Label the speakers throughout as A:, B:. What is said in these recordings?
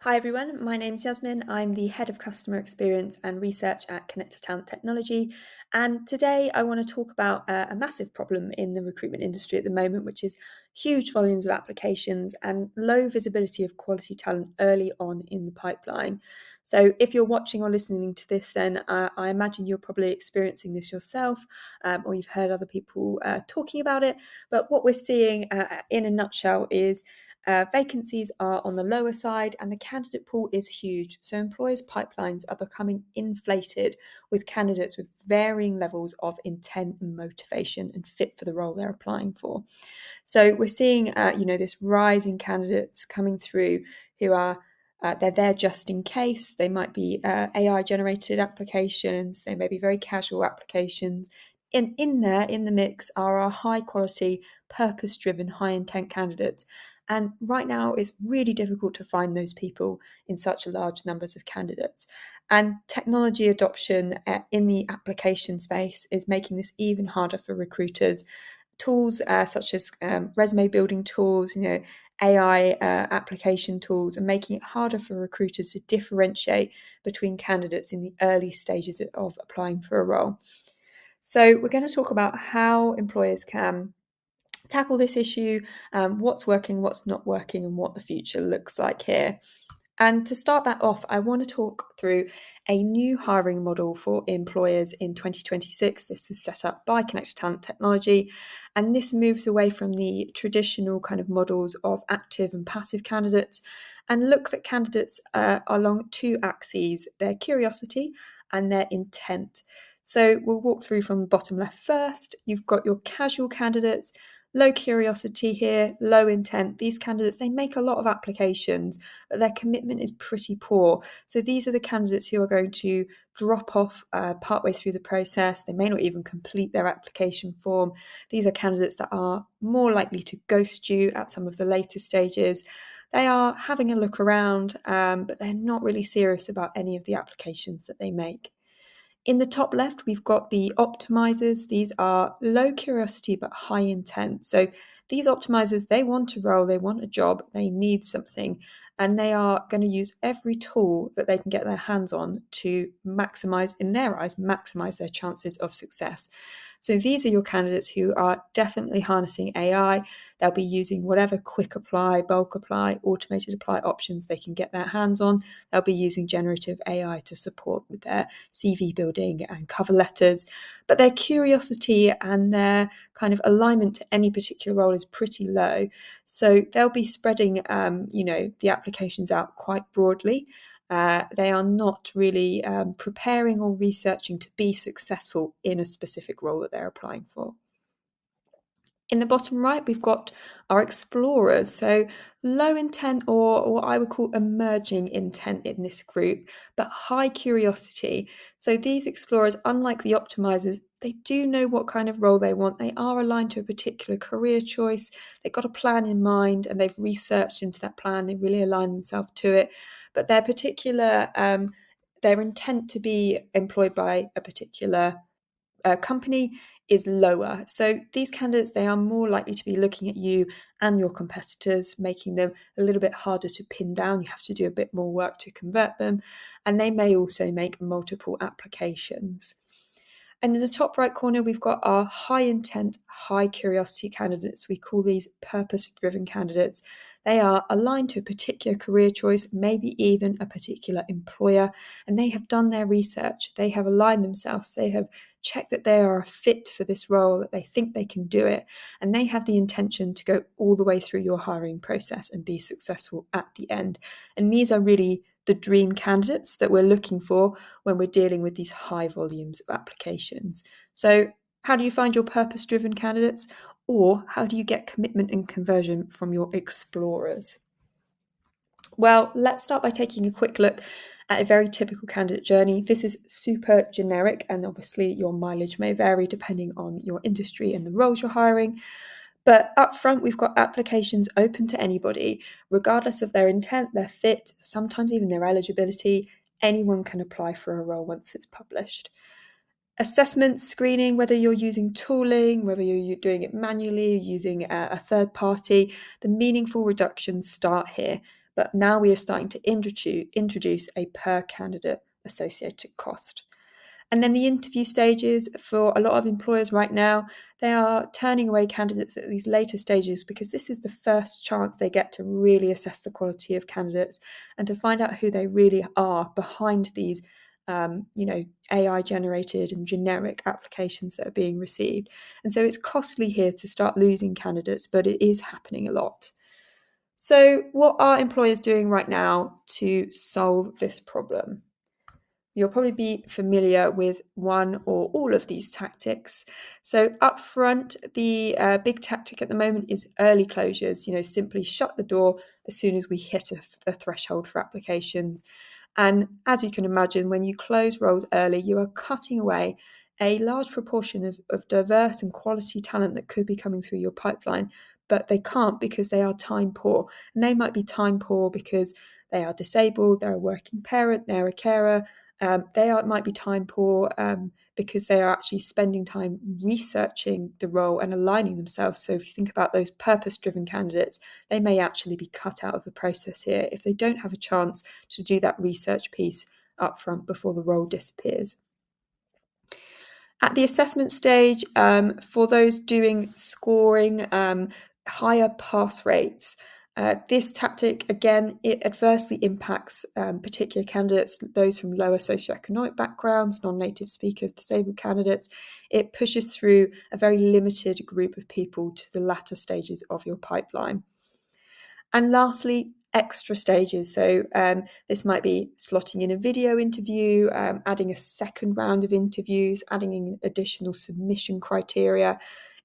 A: Hi everyone, my name's Yasmin. I'm the Head of Customer Experience and Research at Connected Talent Technology. And today I want to talk about a massive problem in the recruitment industry at the moment, which is huge volumes of applications and low visibility of quality talent early on in the pipeline. So if you're watching or listening to this, then I imagine you're probably experiencing this yourself, or you've heard other people talking about it. But what we're seeing in a nutshell is vacancies are on the lower side and the candidate pool is huge. So employers' pipelines are becoming inflated with candidates with varying levels of intent and motivation and fit for the role they're applying for. So we're seeing, this rise in candidates coming through who are they're there just in case. They might be AI generated applications. They may be very casual applications. In the mix are our high quality, purpose driven, high intent candidates. And right now, it's really difficult to find those people in such large numbers of candidates. And technology adoption in the application space is making this even harder for recruiters. Tools such as resume building tools, AI application tools, are making it harder for recruiters to differentiate between candidates in the early stages of applying for a role. So we're going to talk about how employers can tackle this issue, what's working, what's not working, and what the future looks like here. And to start that off, I want to talk through a new hiring model for employers in 2026. This is set up by Connected Talent Technology, and this moves away from the traditional kind of models of active and passive candidates and looks at candidates along two axes, their curiosity and their intent. So we'll walk through from the bottom left first. You've got your casual candidates, low curiosity here, low intent. These candidates, they make a lot of applications, but their commitment is pretty poor. So these are the candidates who are going to drop off partway through the process. They may not even complete their application form. These are candidates that are more likely to ghost you at some of the later stages. They are having a look around, but they're not really serious about any of the applications that they make. In the top left, we've got the optimizers. These are low curiosity but high intent. So these optimizers, they want a role, they want a job, they need something, and they are going to use every tool that they can get their hands on to maximize, in their eyes, maximize their chances of success. So these are your candidates who are definitely harnessing AI. They'll be using whatever quick apply, bulk apply, automated apply options they can get their hands on. They'll be using generative AI to support with their CV building and cover letters. But their curiosity and their kind of alignment to any particular role is pretty low. So they'll be spreading, the applications out quite broadly. They are not really preparing or researching to be successful in a specific role that they're applying for. In the bottom right, we've got our explorers. So low intent or what I would call emerging intent in this group, but high curiosity. So these explorers, unlike the optimizers, they do know what kind of role they want. They are aligned to a particular career choice. They've got a plan in mind and they've researched into that plan. They really align themselves to it. But their intent to be employed by a particular company is lower. So these candidates, they are more likely to be looking at you and your competitors, making them a little bit harder to pin down. You have to do a bit more work to convert them. And they may also make multiple applications. And in the top right corner, we've got our high intent, high curiosity candidates. We call these purpose driven candidates. They are aligned to a particular career choice, maybe even a particular employer, and they have done their research. They have aligned themselves. They have checked that they are a fit for this role, that they think they can do it, and they have the intention to go all the way through your hiring process and be successful at the end. And these are really the dream candidates that we're looking for when we're dealing with these high volumes of applications. So how do you find your purpose-driven candidates? Or how do you get commitment and conversion from your explorers? Well, let's start by taking a quick look at a very typical candidate journey. This is super generic, and obviously your mileage may vary depending on your industry and the roles you're hiring. But up front, we've got applications open to anybody, regardless of their intent, their fit, sometimes even their eligibility. Anyone can apply for a role once it's published. Assessment screening, whether you're using tooling, whether you're doing it manually, using a third party, the meaningful reductions start here. but now we are starting to introduce a per candidate associated cost. And then the interview stages for a lot of employers right now, they are turning away candidates at these later stages because this is the first chance they get to really assess the quality of candidates and to find out who they really are behind these AI generated and generic applications that are being received. And so it's costly here to start losing candidates, but it is happening a lot. So what are employers doing right now to solve this problem? You'll probably be familiar with one or all of these tactics. So up front, the big tactic at the moment is early closures. Simply shut the door as soon as we hit a threshold for applications. And as you can imagine, when you close roles early, you are cutting away a large proportion of diverse and quality talent that could be coming through your pipeline, but they can't because they are time poor. And they might be time poor because they are disabled, they're a working parent, they're a carer. Might be time poor because they are actually spending time researching the role and aligning themselves. So if you think about those purpose-driven candidates, they may actually be cut out of the process here if they don't have a chance to do that research piece up front before the role disappears. At the assessment stage, for those doing scoring, higher pass rates, this tactic, again, it adversely impacts particular candidates, those from lower socioeconomic backgrounds, non-native speakers, disabled candidates. It pushes through a very limited group of people to the latter stages of your pipeline. And lastly, extra stages. So this might be slotting in a video interview, adding a second round of interviews, adding in additional submission criteria.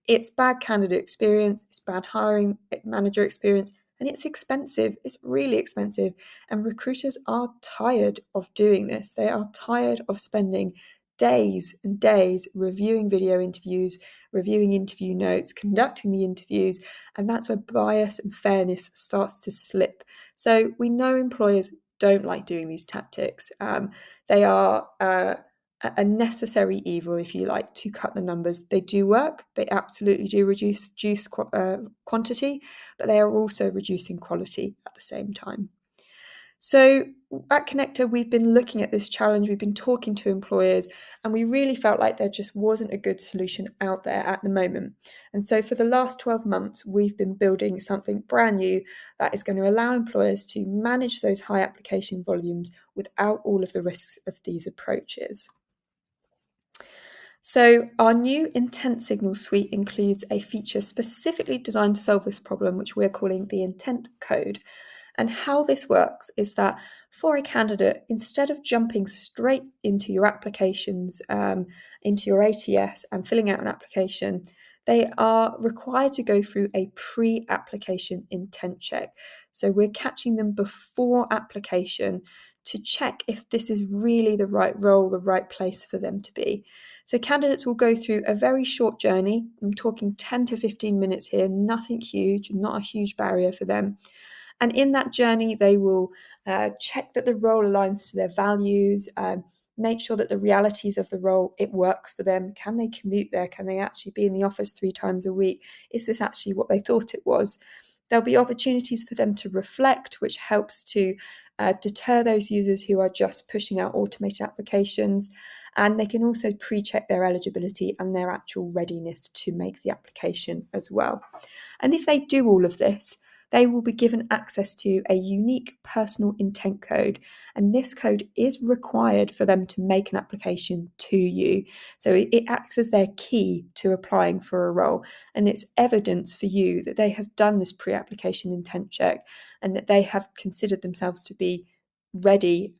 A: It's bad candidate experience, it's bad hiring manager experience, and it's expensive. It's really expensive. And recruiters are tired of doing this. They are tired of spending days and days reviewing video interviews, reviewing interview notes, conducting the interviews, and that's where bias and fairness starts to slip. So we know employers don't like doing these tactics. They are a necessary evil, if you like, to cut the numbers. They do work. They absolutely do reduce quantity, but they are also reducing quality at the same time. So at Connector, we've been looking at this challenge, we've been talking to employers, and we really felt like there just wasn't a good solution out there at the moment. And so for the last 12 months, we've been building something brand new that is going to allow employers to manage those high application volumes without all of the risks of these approaches. So our new intent signal suite includes a feature specifically designed to solve this problem, which we're calling the intent code. And how this works is that for a candidate, instead of jumping straight into your applications, into your ATS and filling out an application, they are required to go through a pre-application intent check. So we're catching them before application to check if this is really the right role, the right place for them to be. So candidates will go through a very short journey. I'm talking 10 to 15 minutes here, nothing huge, not a huge barrier for them. And in that journey, they will check that the role aligns to their values, make sure that the realities of the role, it works for them. Can they commute there? Can they actually be in the office 3 times a week? Is this actually what they thought it was? There'll be opportunities for them to reflect, which helps to deter those users who are just pushing out automated applications. And they can also pre-check their eligibility and their actual readiness to make the application as well. And if they do all of this, they will be given access to a unique personal intent code. And this code is required for them to make an application to you. So it acts as their key to applying for a role. And it's evidence for you that they have done this pre-application intent check and that they have considered themselves to be ready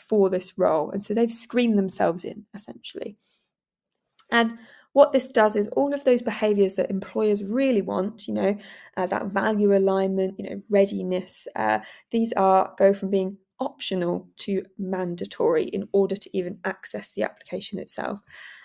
A: for this role. And so they've screened themselves in, essentially. And what this does is all of those behaviours that employers really want, that value alignment, readiness, these go from being optional to mandatory in order to even access the application itself.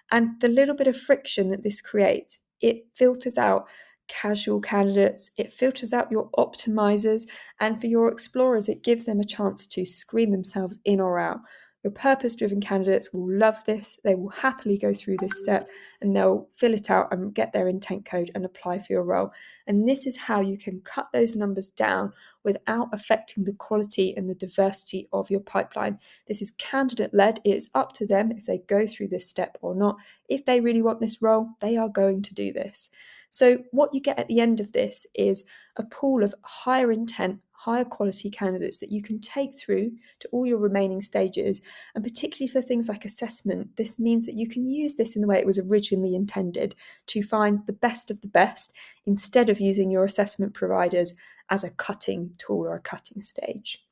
A: And the little bit of friction that this creates, it filters out casual candidates, it filters out your optimizers, and for your explorers, it gives them a chance to screen themselves in or out. Your purpose-driven candidates will love this. They will happily go through this step and they'll fill it out and get their intent code and apply for your role. And this is how you can cut those numbers down without affecting the quality and the diversity of your pipeline. This is candidate-led. It is up to them if they go through this step or not. If they really want this role, they are going to do this. So what you get at the end of this is a pool of higher intent, higher quality candidates that you can take through to all your remaining stages. And particularly for things like assessment, this means that you can use this in the way it was originally intended, to find the best of the best instead of using your assessment providers as a cutting tool or a cutting stage.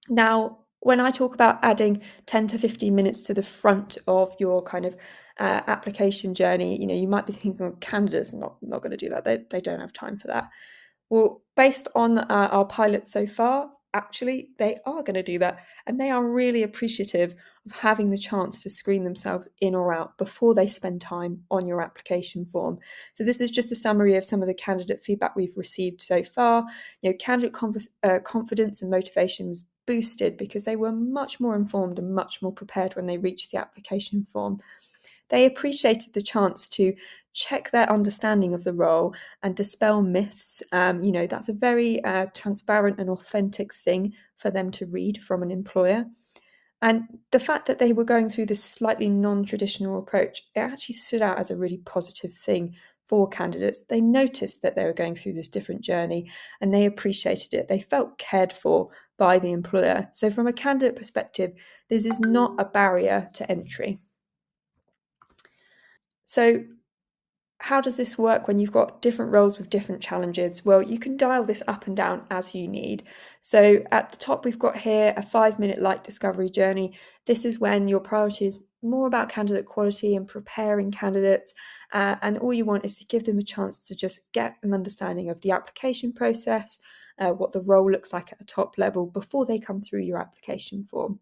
A: Now, when I talk about adding 10 to 15 minutes to the front of your kind of application journey, you might be thinking, well, candidates are not going to do that. They don't have time for that. Well, based on our pilots so far, actually, they are going to do that. And they are really appreciative of having the chance to screen themselves in or out before they spend time on your application form. So this is just a summary of some of the candidate feedback we've received so far. Candidate confidence and motivation was boosted because they were much more informed and much more prepared when they reached the application form. They appreciated the chance to check their understanding of the role and dispel myths. That's a very transparent and authentic thing for them to read from an employer. And the fact that they were going through this slightly non-traditional approach, it actually stood out as a really positive thing for candidates. They noticed that they were going through this different journey and they appreciated it. They felt cared for by the employer. So from a candidate perspective, this is not a barrier to entry. So how does this work when you've got different roles with different challenges? Well, you can dial this up and down as you need. So at the top, we've got here a 5-minute light discovery journey. This is when your priority is more about candidate quality and preparing candidates. And all you want is to give them a chance to just get an understanding of the application process, what the role looks like at the top level before they come through your application form.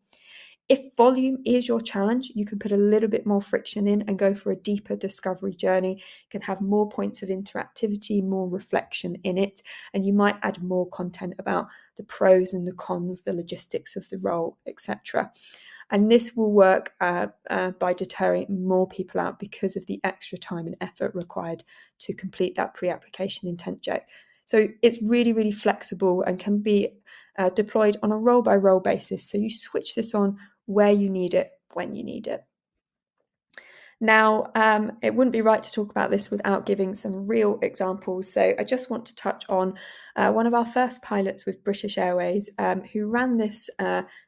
A: If volume is your challenge, you can put a little bit more friction in and go for a deeper discovery journey. You can have more points of interactivity, more reflection in it, and you might add more content about the pros and the cons, the logistics of the role, etc. And this will work by deterring more people out because of the extra time and effort required to complete that pre-application intent check. So it's really, really flexible and can be deployed on a role-by-role basis. So you switch this on where you need it, when you need it. Now, it wouldn't be right to talk about this without giving some real examples. So I just want to touch on one of our first pilots with British Airways, who ran this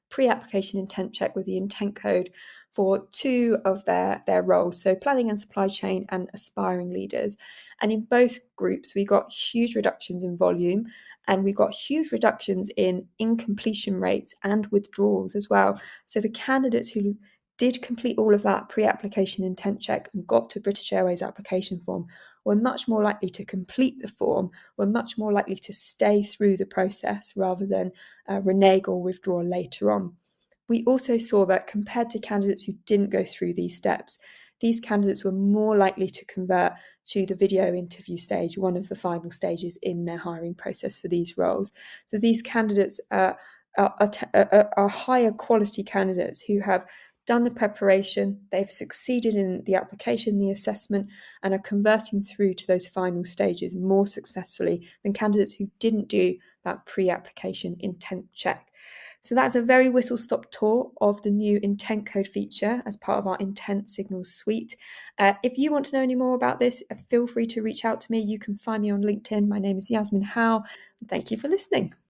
A: pre-application intent check with the intent code for 2 of their roles, so planning and supply chain and aspiring leaders. And in both groups, we got huge reductions in volume and we got huge reductions in incompletion rates and withdrawals as well. So the candidates who did complete all of that pre-application intent check and got to British Airways application form were much more likely to complete the form, were much more likely to stay through the process rather than renege or withdraw later on. We also saw that compared to candidates who didn't go through these steps, these candidates were more likely to convert to the video interview stage, one of the final stages in their hiring process for these roles. So these candidates are higher quality candidates who have done the preparation, they've succeeded in the application, the assessment, and are converting through to those final stages more successfully than candidates who didn't do that pre-application intent check. So that's a very whistle-stop tour of the new intent code feature as part of our intent signals suite. If you want to know any more about this, feel free to reach out to me. You can find me on LinkedIn. My name is Yasmin Howe. Thank you for listening.